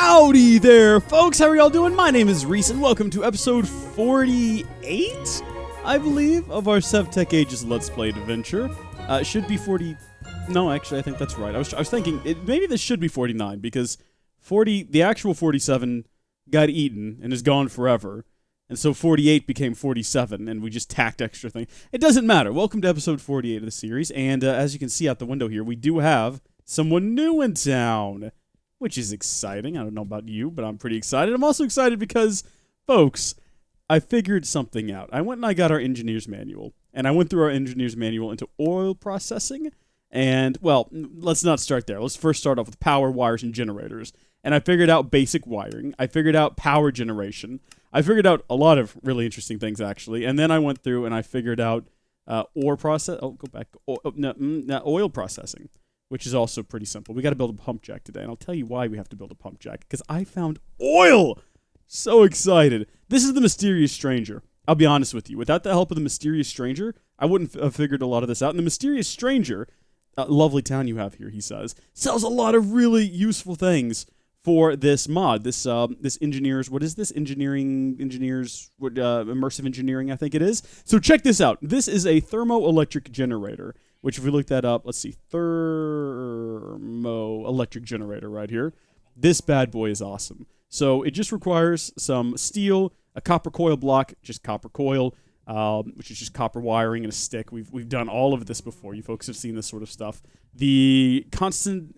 Howdy there, folks. How are y'all doing? My name is Rees, and welcome to episode 48, I believe, of our SevTech Ages Let's Play adventure. It should be 40... No, actually, I think that's right. I was thinking, maybe this should be 49, because the actual 47 got eaten and is gone forever. And so 48 became 47, and we just tacked extra things. It doesn't matter. Welcome to episode 48 of the series, and as you can see out the window here, we do have someone new in town, which is exciting. I don't know about you, but I'm pretty excited. I'm also excited because, folks, I figured something out. I went and I got our engineer's manual, and I went through our engineer's manual into oil processing, and, well, let's not start there. Let's first start off with power, wires, and generators. And I figured out basic wiring. I figured out power generation. I figured out a lot of really interesting things, actually. And then I went through and I figured out oil processing, which is also pretty simple. We got to build a pump jack today, and I'll tell you why we have to build a pump jack, because I found oil! So excited. This is the Mysterious Stranger. I'll be honest with you. Without the help of the Mysterious Stranger, I wouldn't have figured a lot of this out. And the Mysterious Stranger, lovely town you have here, he says, sells a lot of really useful things for this mod, this engineers, what is this? Immersive engineering, I think it is. So check this out. This is a Thermoelectric Generator, which if we look that up, let's see, Thermoelectric Generator right here. This bad boy is awesome. So it just requires some steel, a copper coil block, just copper coil, which is just copper wiring and a stick. We've done all of this before. You folks have seen this sort of stuff. The Constantin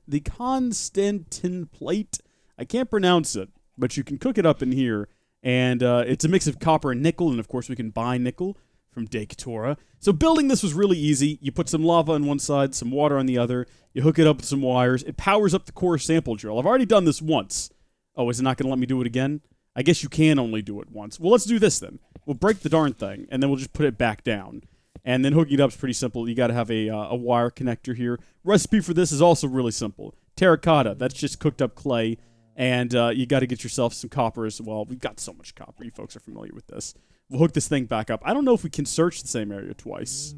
plate, I can't pronounce it, but you can cook it up in here, and it's a mix of copper and nickel, and of course we can buy nickel from Decatura. So building this was really easy. You put some lava on one side, some water on the other, you hook it up with some wires, it powers up the core sample drill. I've already done this once. Oh, is it not going to let me do it again? I guess you can only do it once. Well, let's do this then. We'll break the darn thing, and then we'll just put it back down. And then hooking it up is pretty simple. You got to have a wire connector here. Recipe for this is also really simple. Terracotta, that's just cooked up clay. And you got to get yourself some copper as well. We've got so much copper. You folks are familiar with this. We'll hook this thing back up. I don't know if we can search the same area twice.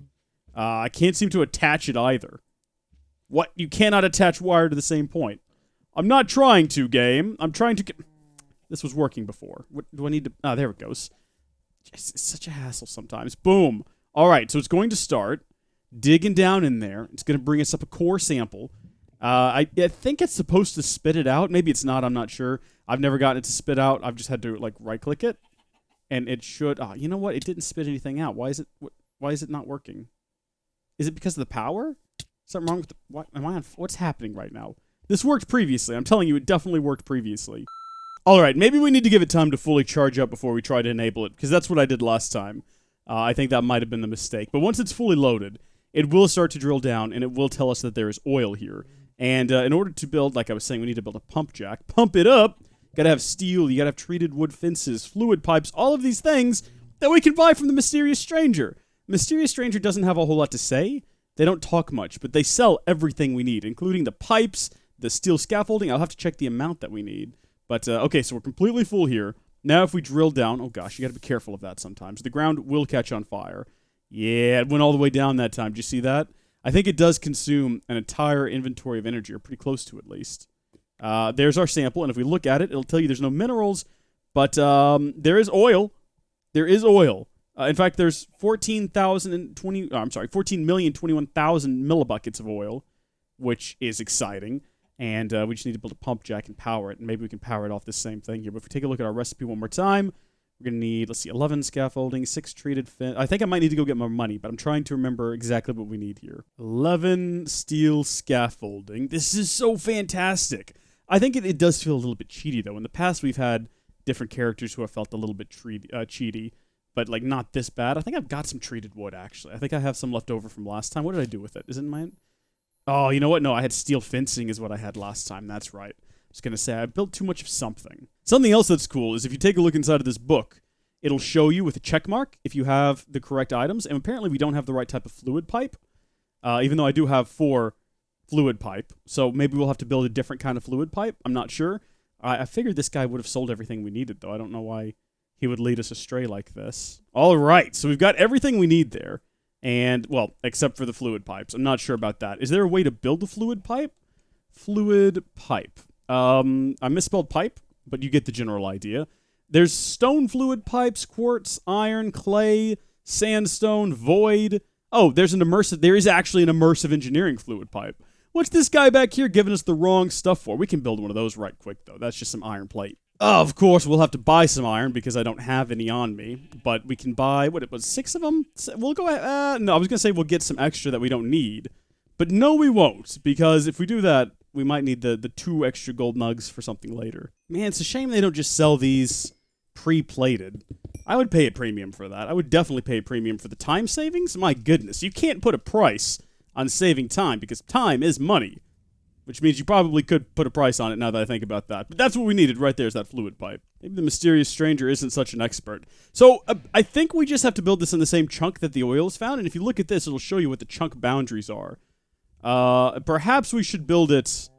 I can't seem to attach it either. What? You cannot attach wire to the same point. I'm not trying to, game. I'm trying to get... This was working before. What do I need to... Ah, there it goes. It's such a hassle sometimes. Boom. All right, so it's going to start digging down in there. It's going to bring us up a core sample. I think it's supposed to spit it out. Maybe it's not. I'm not sure. I've never gotten it to spit out. I've just had to like right-click it, and it should. Oh, you know what? It didn't spit anything out. Why is it? Why is it not working? Is it because of the power? Something wrong with the? What am I on? What's happening right now? This worked previously. I'm telling you, it definitely worked previously. All right, maybe we need to give it time to fully charge up before we try to enable it, because that's what I did last time. I think that might have been the mistake. But once it's fully loaded, it will start to drill down, and it will tell us that there is oil here. And in order to build, like I was saying, we need to build a pump jack. Pump it up. Got to have steel. You got to have treated wood fences, fluid pipes, all of these things that we can buy from the Mysterious Stranger. Mysterious Stranger doesn't have a whole lot to say. They don't talk much, but they sell everything we need, including the pipes, the steel scaffolding. I'll have to check the amount that we need. But, okay, so we're completely full here. Now if we drill down, oh gosh, you got to be careful of that sometimes. The ground will catch on fire. Yeah, it went all the way down that time. Did you see that? I think it does consume an entire inventory of energy, or pretty close to at least. There's our sample, and if we look at it, it'll tell you there's no minerals, but there is oil. There is oil. In fact, there's 14,021,000 millibuckets of oil, which is exciting. And we just need to build a pump jack and power it, and maybe we can power it off this same thing here. But if we take a look at our recipe one more time, we're going to need, let's see, 11 scaffolding, 6 treated fin. I think I might need to go get more money, but I'm trying to remember exactly what we need here. 11 steel scaffolding. This is so fantastic. I think it does feel a little bit cheaty, though. In the past, we've had different characters who have felt a little bit cheaty, but, like, not this bad. I think I've got some treated wood, actually. I think I have some left over from last time. What did I do with it? Is it mine? Oh, you know what? No, I had steel fencing is what I had last time. That's right. I was going to say, I built too much of something. Something else that's cool is if you take a look inside of this book, it'll show you with a check mark if you have the correct items. And apparently we don't have the right type of fluid pipe, even though I do have 4 fluid pipe. So maybe we'll have to build a different kind of fluid pipe. I'm not sure. I figured this guy would have sold everything we needed, though. I don't know why he would lead us astray like this. All right, so we've got everything we need there. And, well, except for the fluid pipes. I'm not sure about that. Is there a way to build a fluid pipe? Fluid pipe. I misspelled pipe, but you get the general idea. There's stone fluid pipes, quartz, iron, clay, sandstone, void. Oh, there is actually an immersive engineering fluid pipe. What's this guy back here giving us the wrong stuff for? We can build one of those right quick, though. That's just some iron plate. Of course, we'll have to buy some iron because I don't have any on me. But we can buy, what it was, 6 of them? We'll go ahead. No, I was going to say we'll get some extra that we don't need. But no, we won't. Because if we do that, we might need the 2 extra gold nugs for something later. Man, it's a shame they don't just sell these pre-plated. I would pay a premium for that. I would definitely pay a premium for the time savings. My goodness, you can't put a price on saving time because time is money. Which means you probably could put a price on it now that I think about that. But that's what we needed right there is that fluid pipe. Maybe the mysterious stranger isn't such an expert. So I think we just have to build this in the same chunk that the oil is found. And if you look at this, it'll show you what the chunk boundaries are. Perhaps we should build it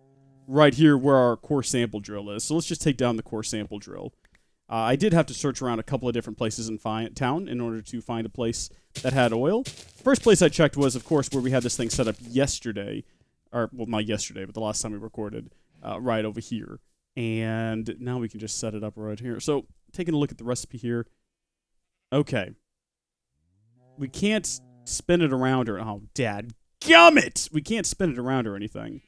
right here where our core sample drill is. So let's just take down the core sample drill. I did have to search around a couple of different places in town in order to find a place that had oil. First place I checked was, of course, where we had this thing set up yesterday. Or, well, not yesterday, but the last time we recorded, right over here. And now we can just set it up right here. So, taking a look at the recipe here. Okay. We can't spin it around or... Oh, dadgummit! We can't spin it around or anything.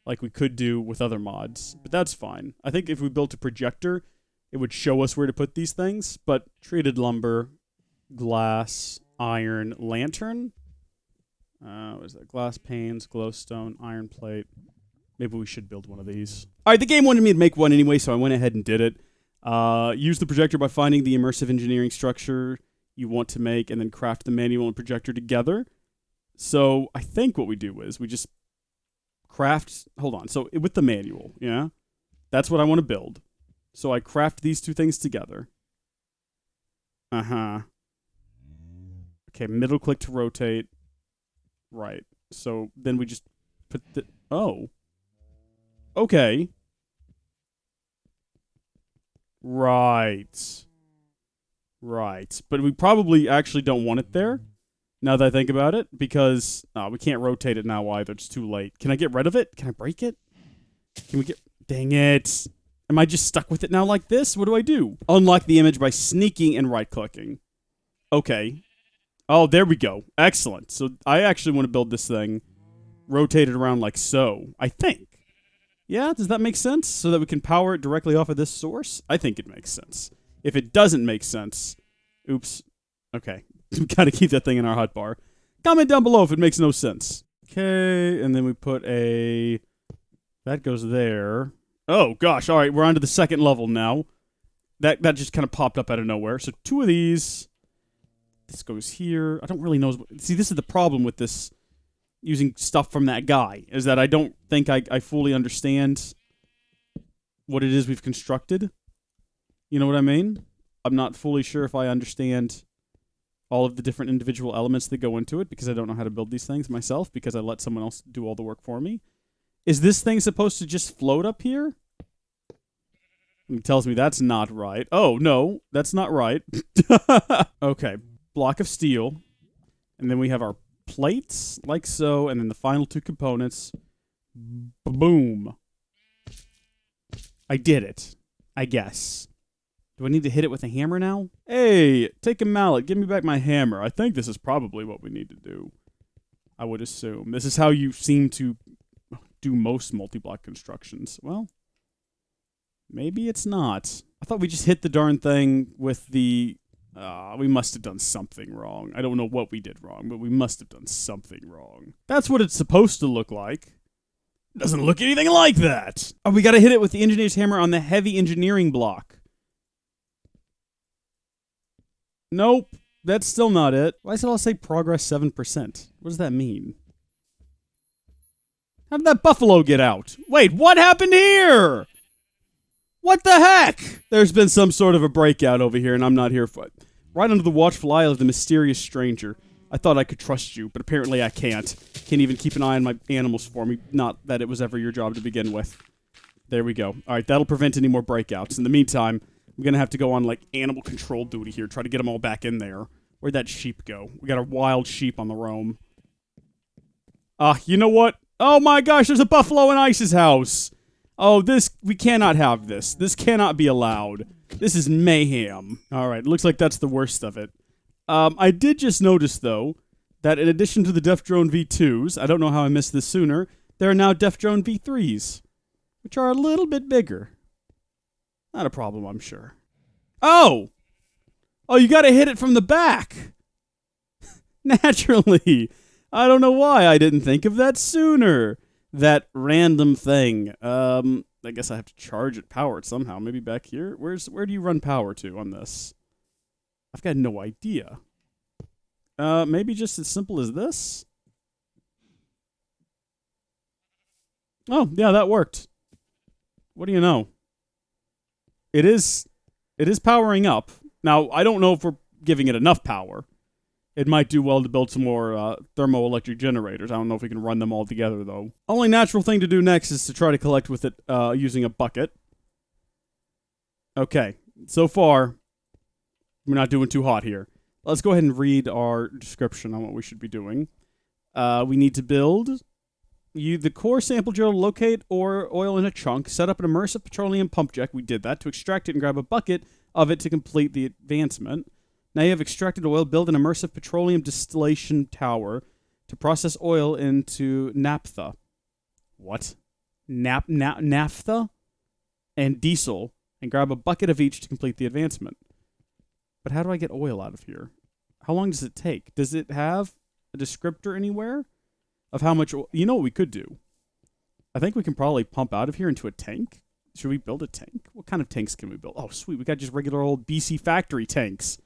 Like we could do with other mods. But that's fine. I think if we built a projector, it would show us where to put these things. But treated lumber, glass, iron, lantern... what is that? Glass panes, glowstone, iron plate. Maybe we should build one of these. Alright, the game wanted me to make one anyway, so I went ahead and did it. Use the projector by finding the immersive engineering structure you want to make, and then craft the manual and projector together. So, I think what we do is, we just craft... Hold on. So, with the manual, yeah? That's what I want to build. So, I craft these 2 things together. Uh-huh. Okay, middle click to rotate. Right. So then we just put the... Oh. Okay. Right. Right. But we probably actually don't want it there, now that I think about it, because we can't rotate it now either. It's too late. Can I get rid of it? Can I break it? Can we get... Dang it. Am I just stuck with it now like this? What do I do? Unlock the image by sneaking and right-clicking. Okay. Oh, there we go. Excellent. So I actually want to build this thing, rotate it around like so, I think. Yeah, does that make sense? So that we can power it directly off of this source? I think it makes sense. If it doesn't make sense, oops. Okay. We gotta keep that thing in our hotbar. Comment down below if it makes no sense. Okay, and then we put a... That goes there. Oh, gosh. All right, we're on to the second level now. That just kind of popped up out of nowhere. So 2 of these... This goes here. I don't really know. See, this is the problem with this using stuff from that guy, is that I don't think I fully understand what it is we've constructed. You know what I mean? I'm not fully sure if I understand all of the different individual elements that go into it because I don't know how to build these things myself because I let someone else do all the work for me. Is this thing supposed to just float up here? It tells me that's not right. Oh, no, that's not right. Okay. Block of steel, and then we have our plates, like so, and then the final 2 components. Boom. I did it, I guess. Do I need to hit it with a hammer now? Hey, take a mallet, give me back my hammer. I think this is probably what we need to do. I would assume. This is how you seem to do most multi-block constructions. Well, maybe it's not. I thought we just hit the darn thing with the... we must have done something wrong. I don't know what we did wrong, but we must have done something wrong. That's what it's supposed to look like. It doesn't look anything like that. Oh, we gotta hit it with the engineer's hammer on the heavy engineering block. Nope. That's still not it. Why does it all say progress 7%? What does that mean? How did that buffalo get out? Wait, what happened here? What the heck? There's been some sort of a breakout over here, and I'm not here for it. Right under the watchful eye of the mysterious stranger. I thought I could trust you, but apparently I can't. Can't even keep an eye on my animals for me. Not that it was ever your job to begin with. There we go. Alright, that'll prevent any more breakouts. In the meantime, I'm gonna have to go on, like, animal control duty here. Try to get them all back in there. Where'd that sheep go? We got a wild sheep on the roam. You know what? Oh my gosh, there's a buffalo in Ice's house! Oh, we cannot have this. This cannot be allowed. This is mayhem. All right, looks like that's the worst of it. I did just notice, though, that in addition to the Def Drone V2s, I don't know how I missed this sooner, there are now Def Drone V3s, which are a little bit bigger. Not a problem, I'm sure. Oh! Oh, you gotta hit it from the back! Naturally! I don't know why I didn't think of that sooner. That random thing. I guess I have to charge it, power it somehow. Maybe back here? Where do you run power to on this? I've got no idea. Maybe just as simple as this? Oh, yeah, that worked. What do you know? It is powering up. Now, I don't know if we're giving it enough power. It might do well to build some more thermoelectric generators. I don't know if we can run them all together, though. Only natural thing to do next is to try to collect with it using a bucket. Okay, so far, we're not doing too hot here. Let's go ahead and read our description on what we should be doing. We need to build the core sample drill, locate oil in a chunk, set up an immersive petroleum pump jack. We did that to extract it and grab a bucket of it to complete the advancement. Now you have extracted oil, build an immersive petroleum distillation tower to process oil into naphtha. What? Naphtha? And diesel, and grab a bucket of each to complete the advancement. But how do I get oil out of here? How long does it take? Does it have a descriptor anywhere of how much oil? You know what we could do? I think we can probably pump out of here into a tank. Should we build a tank? What kind of tanks can we build? Oh, sweet. We got just regular old BC factory tanks,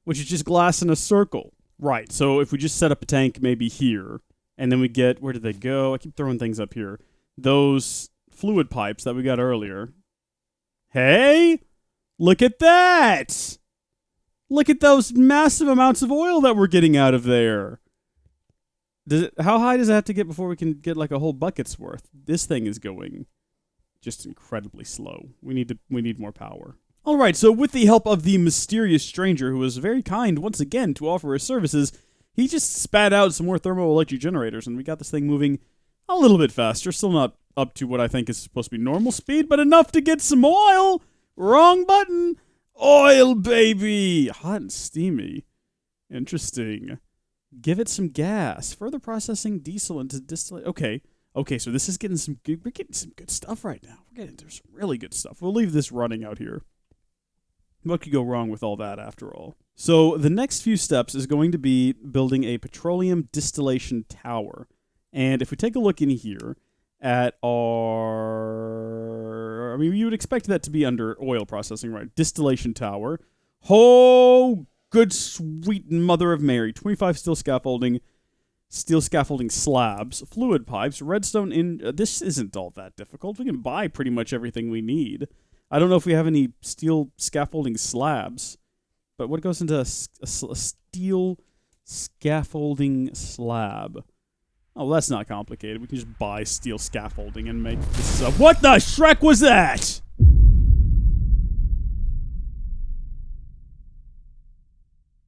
which is just glass in a circle. Right, so if we just set up a tank maybe here, and then we get, where did they go? I keep throwing things up here. Those fluid pipes that we got earlier. Hey, look at that! Look at those massive amounts of oil that we're getting out of there. How high does it have to get before we can get like a whole bucket's worth? This thing is going just incredibly slow. We need more power. All right, so with the help of the mysterious stranger, who was very kind once again to offer his services, he just spat out some more thermoelectric generators, and we got this thing moving a little bit faster. Still not up to what I think is supposed to be normal speed, but enough to get some oil. Wrong button. Oil, baby. Hot and steamy. Interesting. Give it some gas. Further processing diesel into distillation. Okay, so this is getting we're getting some good stuff right now. We're getting into some really good stuff. We'll leave this running out here. What could go wrong with all that, after all? So the next few steps is going to be building a petroleum distillation tower. And if we take a look in here at our... I mean, you would expect that to be under oil processing, right? Distillation tower. Oh, good sweet mother of Mary. 25 steel scaffolding slabs, fluid pipes, redstone in... this isn't all that difficult. We can buy pretty much everything we need. I don't know if we have any steel scaffolding slabs, but what goes into a steel scaffolding slab? Oh, that's not complicated. We can just buy steel scaffolding and make this up. What the Shrek was that?